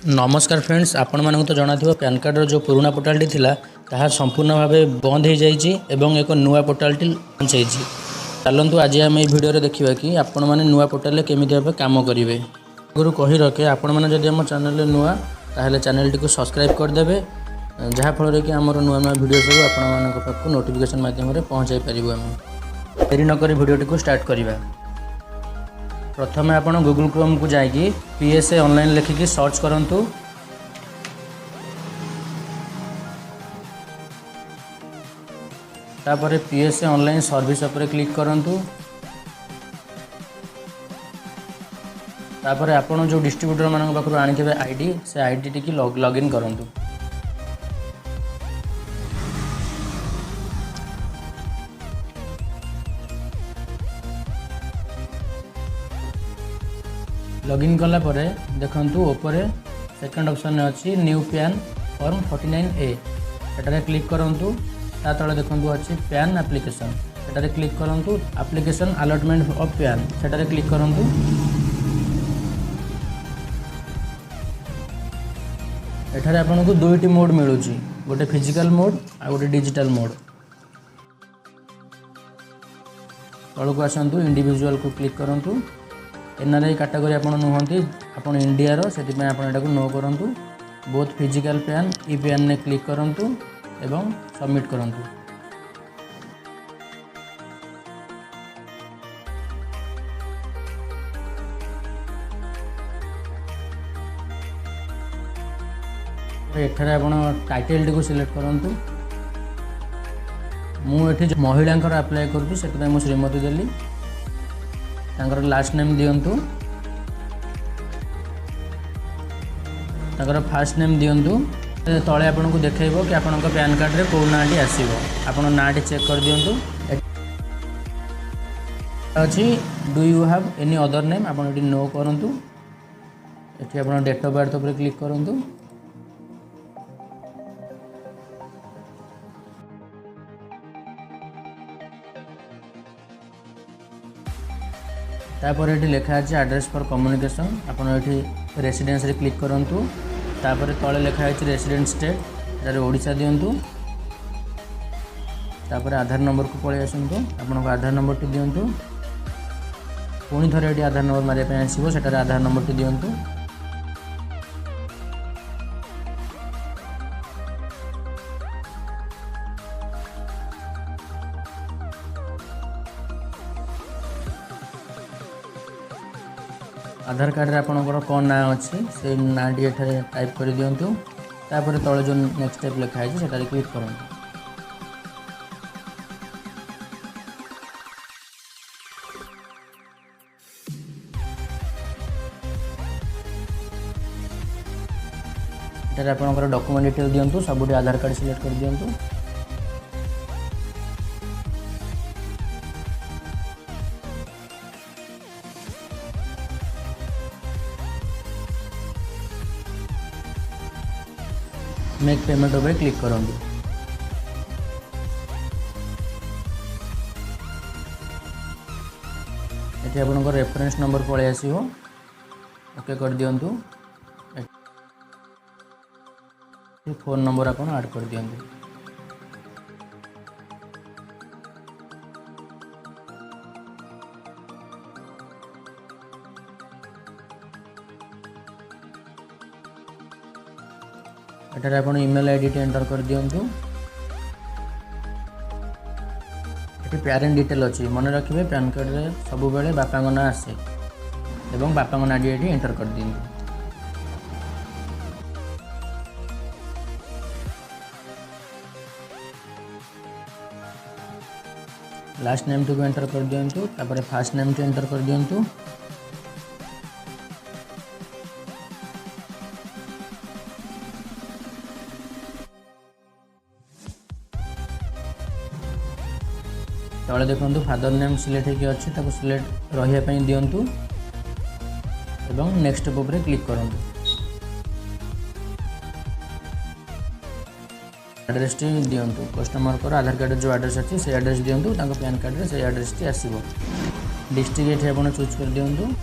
नमस्कार फ्रेंड्स, आपण मानक तो जाना पैन कार्ड जो पुराना पोर्टालटी थिला ताहा संपूर्ण भाव बंद हो जाइए एवं एक नुआ पोर्टालटी लॉन्च होइछि। चलतु आज आम ये वीडियो देखा कि आपण मैंने नुआ पोर्टाल केमी भाव कम करेंगे। आगुरी कही रखे आपण मैंने जब आम चैनल नुआ ताहले चैनल टी सब्सक्राइब करदे, जहाँफल कि आम नुआ नुआ वीडियो सब आपण नोटिफिकेशन माध्यम पहुँचाई पारूँ। आम देरी नक वीडियो टी स्टार्ट करवा। प्रथम आप गूगल क्रोम को जाकि PSA ऑनलाइन लिखिकी सर्च करंतु। तापर PSA ऑनलाइन सर्विस पर क्लिक करंतु। तापर आपण जो डिस्ट्रीब्यूटर मान पाखु आनी आईडी से आईडी टी लॉगिन करंतु। लॉगिन कला परे देखंतु ऊपर सेकंड ऑप्शन अच्छी न्यू पैन फॉर्म 49A एटारे क्लिक करंतु। ता तळे देखंतु अच्छी पैन एप्लिकेशन एटारे क्लिक करंतु। एप्लिकेशन अलॉटमेंट ऑफ पैन सेटारे क्लिक करंतु। एठारे आपनको दुईटी मोड मिलुची, गोटे फिजिकल मोड आ गोटे डिजिटल मोड। तळକୁ आसंतु इंडिविजुअल को क्लिक करंतु। NRI कैटेगरी आप नुहति आप इंडिया से आपको नो करूँ। Both physical pan e PAN ने क्लिक करूँ एवं सबमिट करूँ। एठारे आप टाइटल टी को सिलेक्ट करूँ। मुझे महिला अप्लाई करूँ से श्रीमती देली। तांकर लास्ट नेम दियंतु, तांकर फास्ट नेम दियंतु। तले आपन को देखैबो कि आपन को पैन कार्ड रे को नाटी आसीबो। आपन नाटी चेक कर दियंतु। अछि do you have any other name आपन एटी नो करंतु। एठी आपन डेट ऑफ बर्थ पर क्लिक करंतु। तापर ये लिखा है एड्रेस फॉर कम्युनिकेशन आपन ये रेसिडेंस रे क्लिक करंतु। तापर तले लिखा है रेसिडेंट स्टेट एटारे ओडिशा दियंतु। तापर आधार नंबर को पळे आसंतु। आपन आधार नंबर टी दियंतु। पुणी थरे ये आधार नंबर मारिया पे आसीबो सेटारे आधार नंबर टी दियंतु। आधार कार्ड रे आपनकर कौन ना अच्छी से ना टी टाइप कर दियंतु। तापर तले जो नेक्स्ट स्टेप लिखा है सेटारे क्लिक करंतु। एटारे आपनकर डॉक्यूमेंट डिटेल दियंतु। सबुठी आधार कार्ड सिलेक्ट कर दियंतु। मेक पेमेंट उपर क्लिक करूँ। ये आप रेफरेंस नंबर पलि आसो ओके कर दियंतु। फोन नंबर आप ऐड कर दियंतु। एटारे आप ईमेल आईडी एंटर कर दियंतु। ये पेरेंट डिटेल अच्छी मन रखिए पैन कार्ड रे सब बेले बापा ना आसे एवं बापा ना ये एंटर कर दियंतु। लास्ट नेम टी को एंटर कर दियंतु। तापर फास्ट नेम टी एंटर कर दियंतु। तले देखंतु फादर नेम सिलेक्ट होगी अच्छी ताको सिलेक्ट रही दियंतु एवं नेक्स्ट स्टेप पर क्लिक करंतु। एड्रेस टी दियंतु। कस्टमर को आधार कार्ड जो एड्रेस अच्छी से एड्रेस दियंतु। ताको पैन कार्ड रे से एड्रेस टी आसीबो। डिस्ट्रिक्ट ये आप चूज कर दियंतु।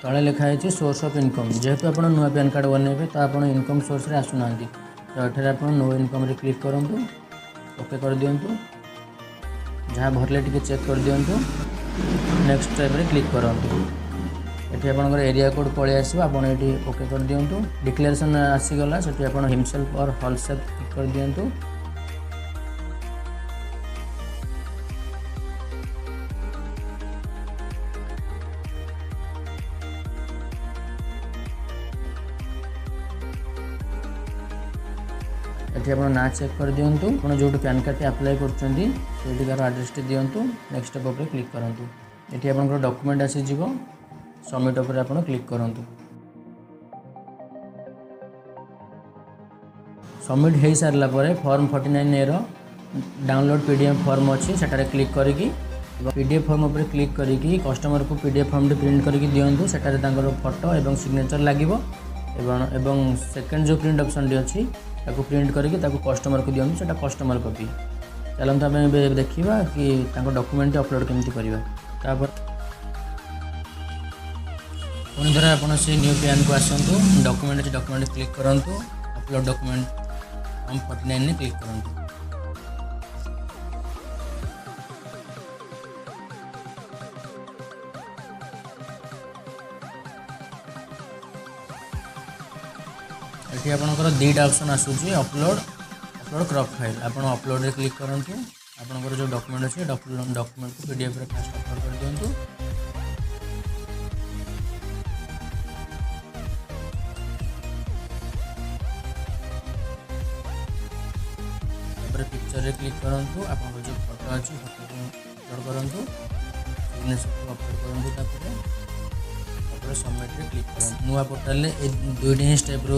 तले लिखाई सोर्स ऑफ इनकम। जेहेतु आप नुआ पैन कार्ड बनइबे तो आप इनकम सोर्स रे आसुना, तो ये आप नो इनकम रे क्लिक करूँ, ओके कर दिंतु। जहाँ भरले टी चेक कर दिंतु, नेक्स्ट स्टेप रे क्लिक करूँ। ये आप एरिया कोड पलि आसो, आप ओके कर दिंतु। डिक्लेरेशन आसीगला से आप हिमसेल्फ और हॉलसेल्फ क्लिक कर दिंतु। ये आप ना चेक कर दिंतु। आप जो पैन कार्ड अप्लाई कर आड्रेस टी दिंतु। नेक्स्ट स्टेप पर क्लिक करूँ। ये आप डॉक्यूमेंट आसीज, सबमिट पर आप क्लिक करूँ। सबमिट हो सारा पर फॉर्म 49 ए डाउनलोड पीडीएफ फॉर्म अच्छी से क्लिक करी पीडीएफ फॉर्म पर क्लिक करी कस्टमर को पीडीएफ फॉर्म टी प्रिंट करके दिंतु। सेटारे फोटो और सिग्नेचर लगे। सेकेंड जो प्रिंट ऑप्शन टी अच्छी प्रिंट करके कस्टमर को दिंतु, से कस्टमर कॉपी। चलते आम देखा कि डॉक्यूमेंट अपलोड केमती करवा। पुणी थोड़ा आप न्यू पैन को आसतु, डॉक्यूमेंट अच्छे डॉक्यूमेंट क्लिक करूँ, अपलोड डॉक्यूमेंट फॉर्म 49 में क्लिक करूँ। ये आपंकर दुईटा ऑप्शन आसूँ, अपलोड क्रॉप फाइल। आप अपलोड रे क्लिक करूँ। आपंकर जो डॉक्यूमेंट अच्छे डॉक्यूमेंट को पीडीएफ रे फास्ट अपलोड कर दिंतु। पिक्चर रे क्लिक करूँ। आप जो फोटो अच्छी फोटो को अपलोड करूँ, सिग्नेचर को अपलोड करूँ। सबमिट रे क्लिक करूँ। नुआ पोर्टाल दुईटी ही स्टेप रो